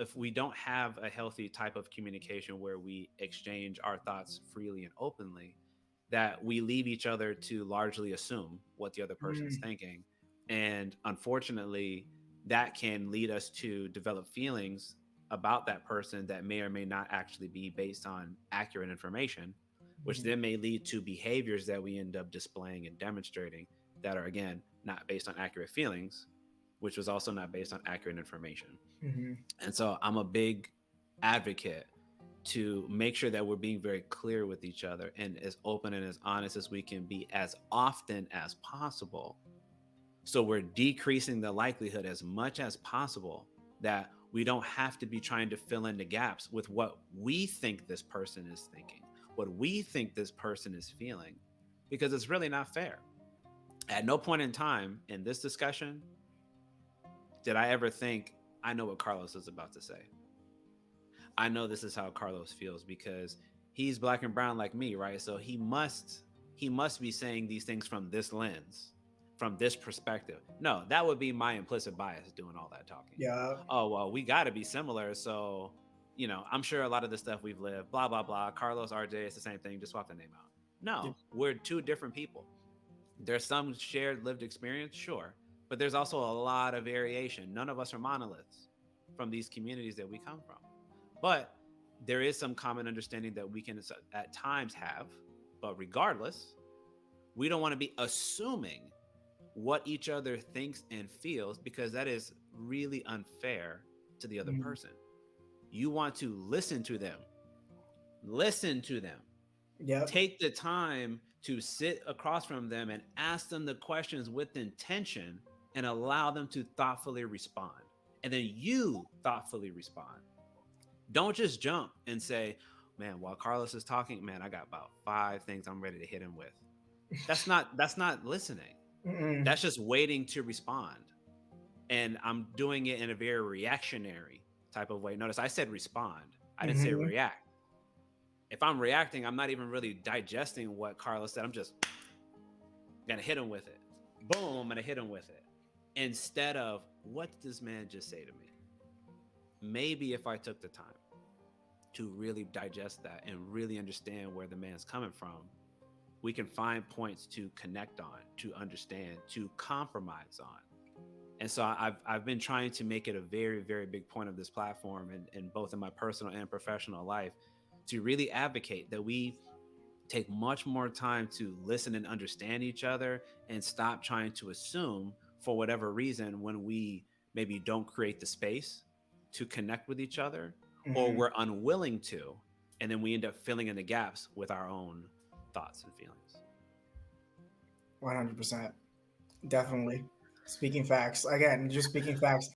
if we don't have a healthy type of communication where we exchange our thoughts freely and openly, that we leave each other to largely assume what the other person's Mm, thinking. And unfortunately, that can lead us to develop feelings about that person that may or may not actually be based on accurate information, which mhm, then may lead to behaviors that we end up displaying and demonstrating that are, again, not based on accurate feelings, which was also not based on accurate information. mhm, And so I'm a big advocate to make sure that we're being very clear with each other and as open and as honest as we can be as often as possible. So we're decreasing the likelihood as much as possible that we don't have to be trying to fill in the gaps with what we think this person is thinking, what we think this person is feeling, because it's really not fair. At no point in time in this discussion did I ever think, I know what Carlos is about to say. I know this is how Carlos feels because he's black and brown like me, right? So he must be saying these things from this lens, from this perspective. No, that would be my implicit bias doing all that talking. yeah. Oh, well, we got to be similar, so I'm sure a lot of the stuff we've lived, blah blah blah. Carlos, RJ, it's the same thing. Just swap the name out. Yep. No, we're two different people. There's some shared lived experience, sure, but there's also a lot of variation. None of us are monoliths from these communities that we come from. But there is some common understanding that we can at times have. But regardless, we don't want to be assuming what each other thinks and feels because that is really unfair to the other Mhm, person. You want to listen to them, listen to them, yep. take the time to sit across from them and ask them the questions with intention and allow them to thoughtfully respond. And then you thoughtfully respond. Don't just jump and say, man, while Carlos is talking, man, I got about 5 things I'm ready to hit him with. That's not listening. Mm-mm. That's just waiting to respond. And I'm doing it in a very reactionary type of way. Notice I said respond. I didn't say Mhm. react. If I'm reacting, I'm not even really digesting what Carlos said. I'm just gonna hit him with it. Boom, I'm gonna hit him with it. Instead of what did this man just say to me? Maybe if I took the time to really digest that and really understand where the man's coming from, we can find points to connect on, to understand, to compromise on. And so I've been trying to make it a very, very big point of this platform and both in my personal and professional life to really advocate that we take much more time to listen and understand each other and stop trying to assume for whatever reason when we maybe don't create the space to connect with each other or Mhm. we're unwilling to, and then we end up filling in the gaps with our own thoughts and feelings. 100%. Definitely. Speaking facts. Again, just speaking facts.